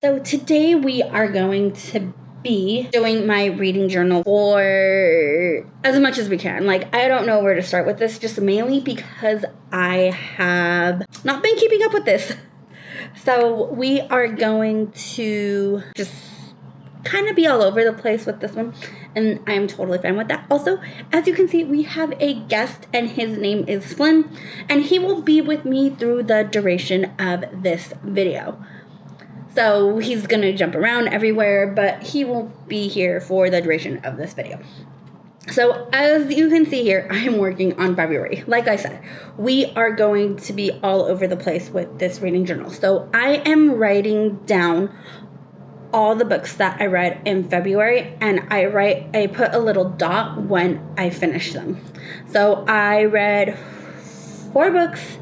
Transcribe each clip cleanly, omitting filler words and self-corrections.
So today we are going to be doing my reading journal for as much as we can. Like, I don't know where to start with this, just mainly because I have not been keeping up with this. So we are going to just kind of be all over the place with this one, and I'm totally fine with that. Also, as you can see, we have a guest, and his name is Flynn, and he will be with me through the duration of this video. So he's going to jump around everywhere, but he won't be here for the duration of this video. So as you can see here, I am working on February. Like I said, we are going to be all over the place with this reading journal. So I am writing down all the books that I read in February, and I put a little dot when I finish them. So I read 4 books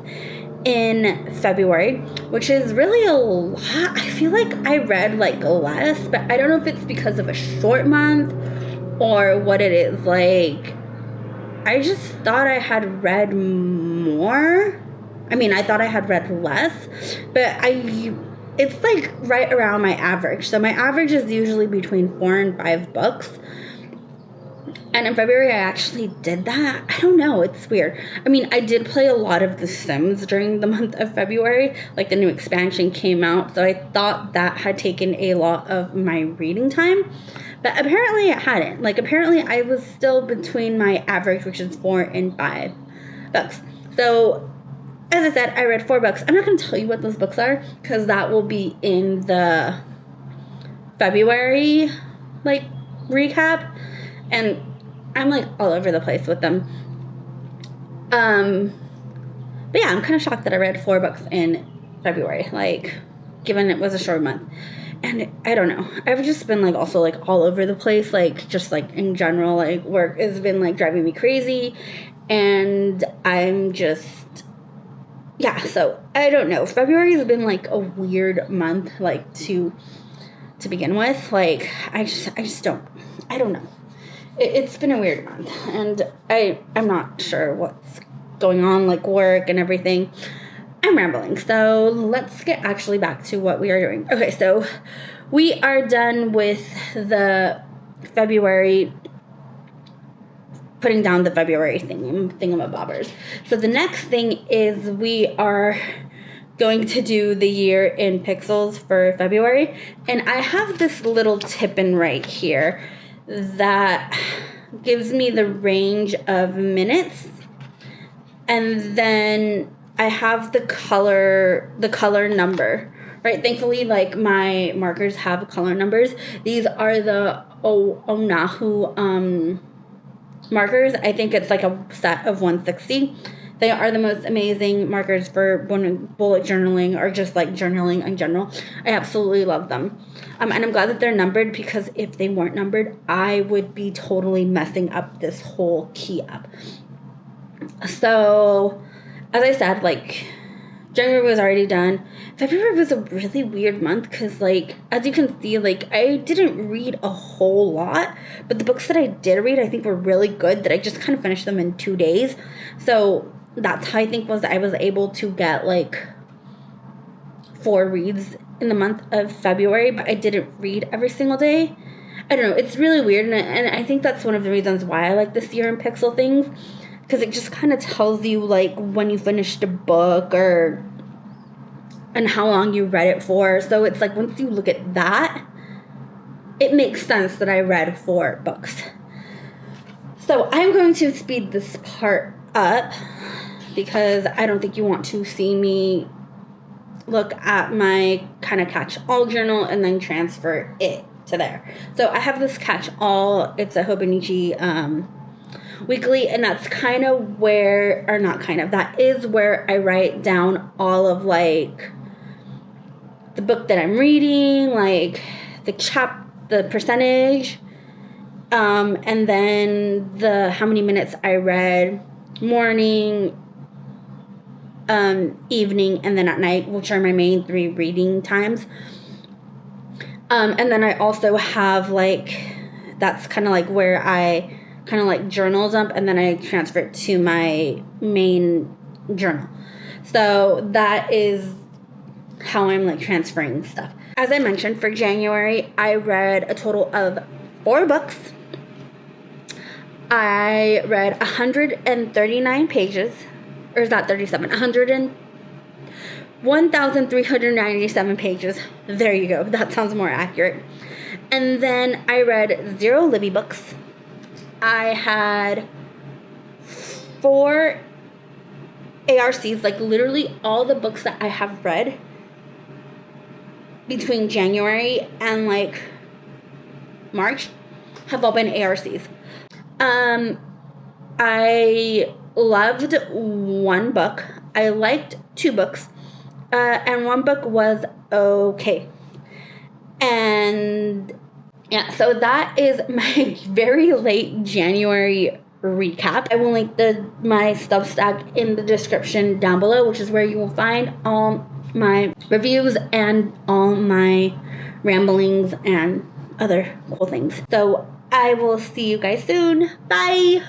in February, which is really a lot. I feel like I read like less, but I don't know if it's because of a short month or what it is. Like, I just thought I had read more. I mean, I thought I had read less, but it's like right around my average. So my average is usually between 4 and 5 books. And in February, I actually did that. I don't know. It's weird. I mean, I did play a lot of The Sims during the month of February. Like, the new expansion came out. So I thought that had taken a lot of my reading time. But apparently it hadn't. Like, apparently I was still between my average, which is 4 and 5 books. So, as I said, I read 4 books. I'm not going to tell you what those books are, because that will be in the February, like, recap. And I'm like all over the place with them. But yeah, I'm kind of shocked that I read 4 books in February, like, given it was a short month. And I don't know, I've just been like also like all over the place, like just like in general, like work has been like driving me crazy, and I'm just, yeah, so I don't know. February has been like a weird month, like to begin with. Like, I don't know. It's been a weird month, and I'm not sure what's going on, like work and everything. I'm rambling, so let's get actually back to what we are doing. Okay, so we are done with the February, putting down the February thingamabobbers. So the next thing is we are going to do the year in pixels for February, and I have this little tip-in right here that gives me the range of minutes, and then I have the color number, right? Thankfully, like, my markers have color numbers. These are the Onahu markers. I think it's like a set of 160. They are the most amazing markers for bullet journaling, or just like journaling in general. I absolutely love them. And I'm glad that they're numbered, because if they weren't numbered, I would be totally messing up this whole key up. So, as I said, like, January was already done. February was a really weird month because, like, as you can see, like, I didn't read a whole lot, but the books that I did read, I think, were really good, that I just kind of finished them in 2 days. So that's how I think I was able to get, like, 4 reads in the month of February, but I didn't read every single day. I don't know. It's really weird, and I think that's one of the reasons why I like this year in pixel things, because it just kind of tells you, like, when you finished a book and how long you read it for. So it's like, once you look at that, it makes sense that I read 4 books. So I'm going to speed this part up, because I don't think you want to see me look at my kind of catch-all journal and then transfer it to there. So I have this catch-all. It's a Hobonichi weekly, and that's kind of where, or not kind of, that is where I write down all of, like, the book that I'm reading, like the percentage, and then the how many minutes I read, morning, evening, and then at night, which are my main 3 reading times. And then I also have, like, that's kind of like where I kind of like journal dump, and then I transfer it to my main journal. So that is how I'm like transferring stuff. as I mentioned, for January, I read a total of 4 books. I read 139 pages, or is that 37? 1,397 pages. There you go. That sounds more accurate. And then I read 0 Libby books. I had 4 ARCs, like literally all the books that I have read between January and like March have all been ARCs. I loved 1 book. I liked 2 books. And 1 book was okay. And yeah, so that is my very late January recap. I will link my Substack in the description down below, which is where you will find all my reviews and all my ramblings and other cool things. So I will see you guys soon. Bye!